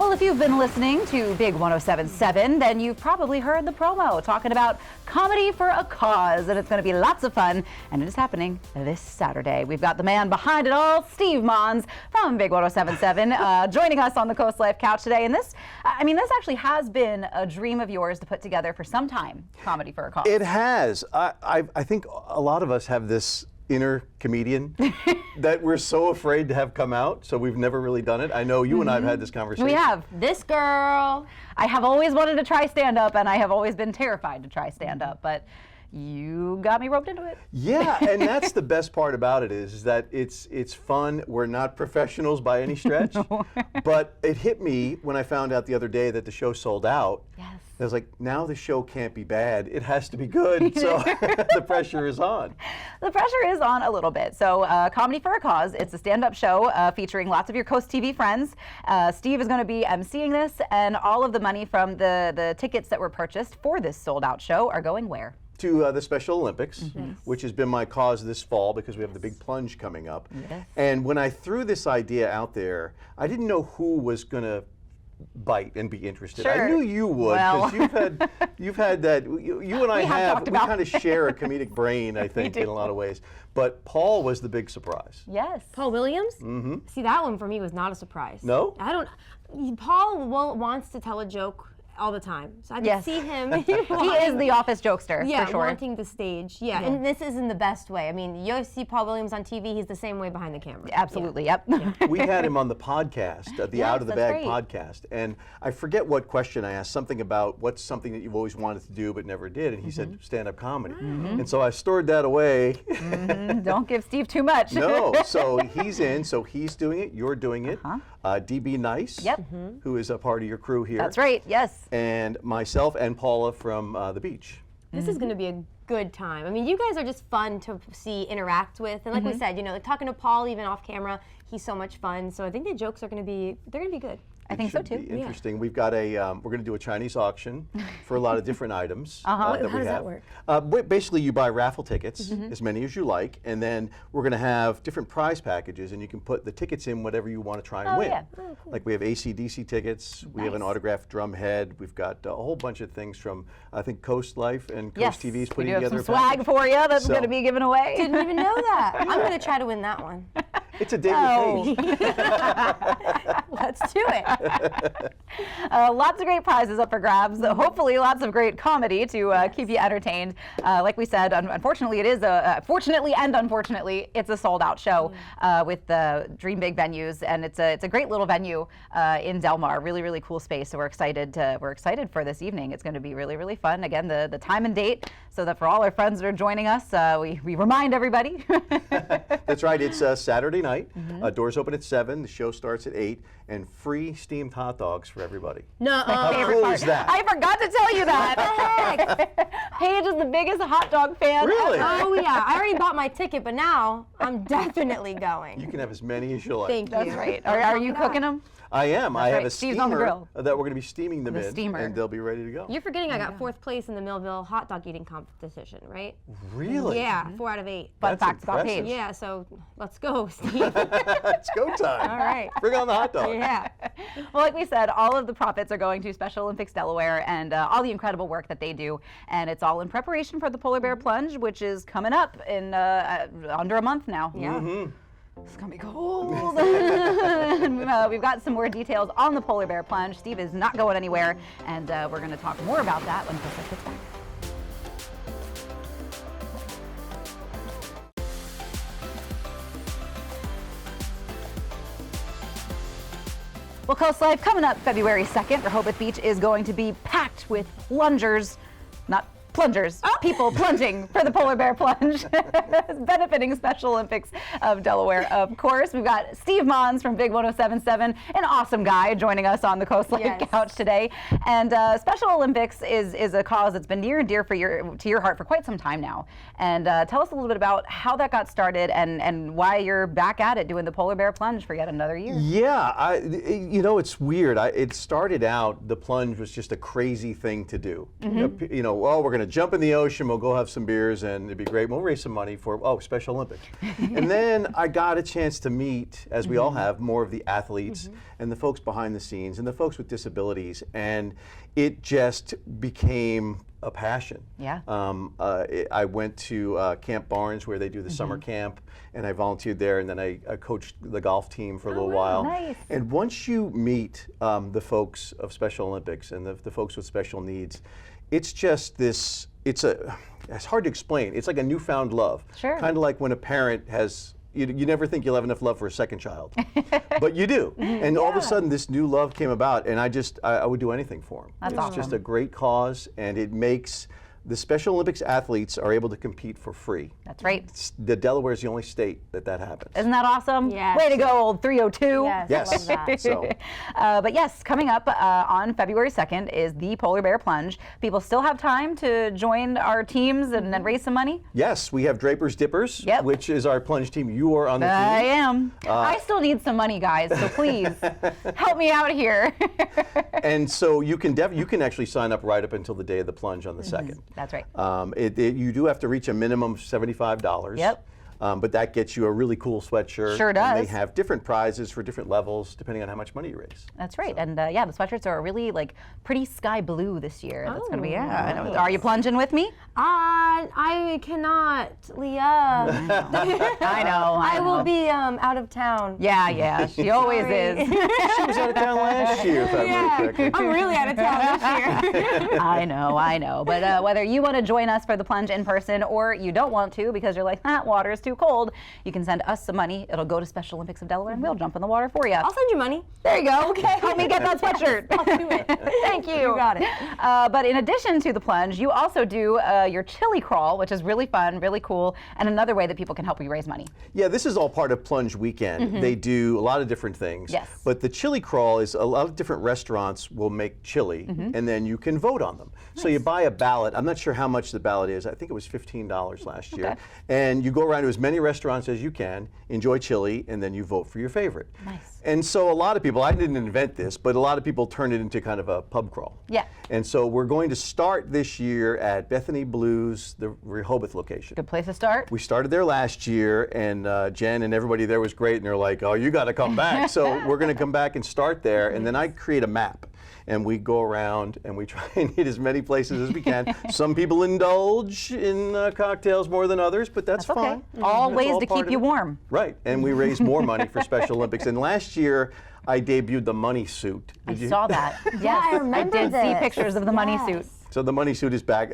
Well, if you've been listening to Big 107.7, then you've probably heard the promo talking about comedy for a cause, and it's going to be lots of fun, and it is happening this Saturday. We've got the man behind it all, Steve Monz from Big 107.7, joining us on the CoastLife couch today. And this actually has been a dream of yours to put together for some time, comedy for a cause. It has. I think a lot of us have this inner comedian that we're so afraid to have come out, so we've never really done it. I know you and I have had this conversation. We have. This girl. I have always wanted to try stand-up, and I have always been terrified to try stand-up, but you got me roped into it. Yeah, and that's the best part about it is that it's fun. We're not professionals by any stretch, No. but it hit me when I found out the other day that the show sold out. Yes. I was like, now the show can't be bad. It has to be good. So the pressure is on. The pressure is on a little bit. So Comedy for a Cause, it's a stand-up show featuring lots of your Coast TV friends. Steve is going to be emceeing this, and all of the money from the tickets that were purchased for this sold-out show are going where? To the Special Olympics, which has been my cause this fall because we have the big plunge coming up. Yes. And when I threw this idea out there, I didn't know who was going to bite and be interested. Sure. I knew you would because you've had that. You and I we kind of share a comedic brain, I think, in a lot of ways. But Paul was the big surprise. Yes. Paul Williams? Mm-hmm. See, that one for me was not a surprise. No? Paul wants to tell a joke all the time. So I can see him. He is the office jokester, yeah, for sure. wanting the stage. Yeah, and this is in the best way. I mean, you see Paul Williams on TV, he's the same way behind the camera. Absolutely, yeah. yep. We had him on the podcast, the Yes, Out of the that's Bag right. podcast, and I forget what question I asked, something about what's something that you've always wanted to do but never did, and he said stand-up comedy. And so I stored that away. Don't give Steve too much. No, so he's in, so he's doing it, you're doing it. DB Nice, who is a part of your crew here. That's right, yes. And myself and Paula from the beach. This is going to be a good time. I mean, you guys are just fun to see, interact with, and like we said, you know, like talking to Paul even off camera, he's so much fun. So I think the jokes are going to be, they're going to be good. I think so Should too. be interesting. We've got a, we're going to do a Chinese auction for a lot of different items that How we does that have. work? Basically, you buy raffle tickets, as many as you like, and then we're going to have different prize packages, and you can put the tickets in whatever you want to try and win. Yeah. Oh, cool. Like we have AC/DC tickets, we have an autographed drum head, we've got a whole bunch of things from, I think, CoastLife and Coast TV is putting we do together have some a swag package. for you that's So- going to be given away. Didn't even know that. I'm going to try to win that one. It's a date with Paige. Let's do it. Lots of great prizes up for grabs. Hopefully, lots of great comedy to keep you entertained. Like we said, unfortunately, it is fortunately and unfortunately, it's a sold-out show with the Dream Big venues, and it's a great little venue in Del Mar. Really, really cool space. So we're excited for this evening. It's going to be really, really fun. Again, the time and date, so that for all our friends that are joining us, we remind everybody. That's right. It's Saturday night. Doors open at 7. The show starts at 8, and free steamed hot dogs for everybody. No, How cool is that? I forgot to tell you that. Paige is the biggest hot dog fan. Really? oh yeah, I already bought my ticket, but now I'm definitely going. You can have as many as you like. Thank you. That's right. Are you cooking them? I am. I have right. a Steve's on the steamer grill. that we're going to be steaming them The in, steamer. and they'll be ready to go. You're forgetting I got 4th place in the Millville hot dog eating competition, right? Really? Yeah, 4 out of 8. Fun That's facts about impressive. Paige. Yeah, so let's go, Steve. It's go time. All right. Bring on the hot dog. Yeah. Well, like we said, all of the profits are going to Special Olympics Delaware and all the incredible work that they do. And it's all in preparation for the Polar Bear Plunge, which is coming up in under a month now. Yeah. It's going to be cold. And, we've got some more details on the Polar Bear Plunge. Steve is not going anywhere, and we're going to talk more about that when CoastLife gets back. Well, CoastLife coming up February 2nd. Rehoboth Beach is going to be packed with plungers, not plungers, people plunging for the Polar Bear Plunge, benefiting Special Olympics of Delaware, of course. We've got Steve Monz from Big 107.7, an awesome guy joining us on the CoastLife couch today. And Special Olympics is a cause that's been near and dear to your heart for quite some time now. And tell us a little bit about how that got started and why you're back at it doing the Polar Bear Plunge for yet another year. Yeah, you know, it's weird. It started out, the plunge was just a crazy thing to do. You know, well, we're going to to jump in the ocean, we'll go have some beers, and it'd be great. We'll raise some money for, Special Olympics. And then I got a chance to meet, as we all have, more of the athletes and the folks behind the scenes and the folks with disabilities. And it just became a passion. Yeah. I went to Camp Barnes, where they do the summer camp, and I volunteered there, and then I coached the golf team for a little while. Nice. And once you meet the folks of Special Olympics and the folks with special needs, it's just this, it's hard to explain. It's like a newfound love. Sure. Kind of like when a parent has, you never think you'll have enough love for a second child, but you do. And all of a sudden this new love came about, and I would do anything for them. That's it's awesome. just a great cause, and it makes the Special Olympics athletes are able to compete for free. That's right. Delaware is the only state that happens. Isn't that awesome? Yes. Way to go, old 302. Yes, Yes. I love that. So, But yes, coming up on February 2nd is the Polar Bear Plunge. People still have time to join our teams and raise some money? yes, we have Draper's Dippers, Yep. which is our plunge team. You are on the I team. am. I still need some money, guys, so please help me out here. And so you can actually sign up right up until the day of the plunge on the 2nd. That's right. You do have to reach a minimum of $75. Yep. But that gets you a really cool sweatshirt. Sure And does. they have different prizes for different levels depending on how much money you raise. That's right. And yeah, the sweatshirts are really like pretty sky blue this year. That's going to be, Oh, yeah. nice. Are you plunging with me? I cannot, Leah. I know. I will be out of town. Yeah, she always Sorry. is. She was out of town last year, if I remember correctly. I'm really out of town this year. I know. But whether you want to join us for the plunge in person or you don't want to because you're like, that water is too cold, you can send us some money. It'll go to Special Olympics of Delaware and we'll jump in the water for you. I'll send you money. There you go. Okay. Help me get that sweatshirt. I'll do it. Thank you. You got it. But in addition to the plunge, you also do your chili crawl, which is really fun, really cool, and another way that people can help you raise money. Yeah, this is all part of Plunge Weekend. They do a lot of different things. Yes. But the chili crawl is a lot of different restaurants will make chili, and then you can vote on them. So you buy a ballot. I'm not sure how much the ballot is. I think it was $15 last year. Okay. And you go around to as many restaurants as you can, enjoy chili, and then you vote for your favorite. Nice. And so a lot of people, I didn't invent this, but a lot of people turn it into kind of a pub crawl. Yeah. And so we're going to start this year at Bethany Blues, the Rehoboth location. Good place to start. We started there last year, and Jen and everybody there was great, and they're like, oh, you got to come back. So we're going to come back and start there, and then I create a map. And we go around and we try and hit as many places as we can. Some people indulge in cocktails more than others, but that's Okay. fine. All That's ways all to part keep of you it. warm. Right, and we raise more money for Special Olympics. And last year, I debuted the money suit. I Did you? saw that. Yes, I remember did see this. pictures of the money Yes. suit. So the money suit is back.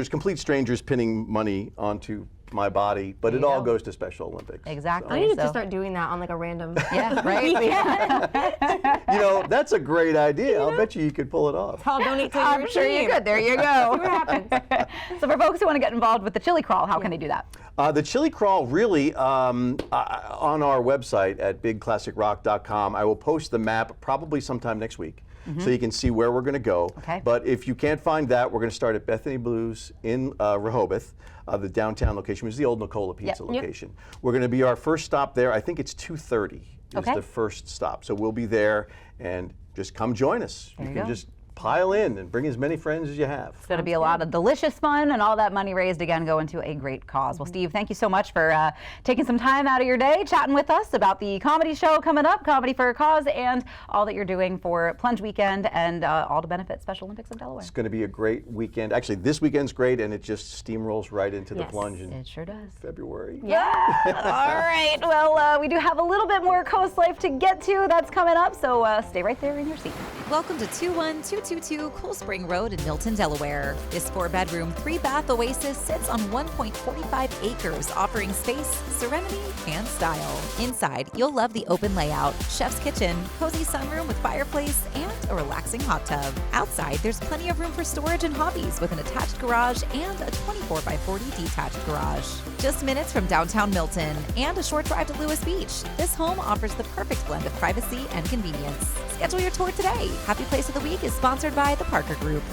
Complete strangers pinning money onto my body, but There it you all go. goes to Special Olympics. Exactly. I need So- to start doing that on like a random. Yeah, right? You know, that's a great idea. I'll bet you could pull it off. I'll donate to I'm your sure you team. could. There you See go. what happens. So for folks who want to get involved with the chili crawl, how can they do that? The chili crawl, really, on our website at bigclassicrock.com, I will post the map probably sometime next week. So you can see where we're going to go. Okay. But if you can't find that, we're going to start at Bethany Blues in Rehoboth, the downtown location, which is the old Nicola Pizza Yep. location. We're going to be our first stop there. I think it's 2:30 is Okay. the first stop. So we'll be there, and just come join us. There you can go. just pile in and bring as many friends as you have. It's going to be a lot of delicious fun, and all that money raised again go into a great cause. Well, Steve, thank you so much for taking some time out of your day, chatting with us about the comedy show coming up, Comedy for a Cause, and all that you're doing for Plunge Weekend and all to benefit Special Olympics of Delaware. It's going to be a great weekend. Actually, this weekend's great, and it just steamrolls right into the Yes. plunge in It sure does. February. Yeah. All right. Well, we do have a little bit more CoastLife to get to. That's coming up, so stay right there in your seat. Welcome to 21222 Cool Spring Road in Milton, Delaware. This 4-bedroom, 3-bath oasis sits on 1.45 acres, offering space, serenity, and style. Inside, you'll love the open layout, chef's kitchen, cozy sunroom with fireplace, and a relaxing hot tub. Outside, there's plenty of room for storage and hobbies with an attached garage and a 24x40 detached garage. Just minutes from downtown Milton and a short drive to Lewis Beach, this home offers the perfect blend of privacy and convenience. Schedule your tour today. Happy Place of the Week is sponsored by the Parker Group.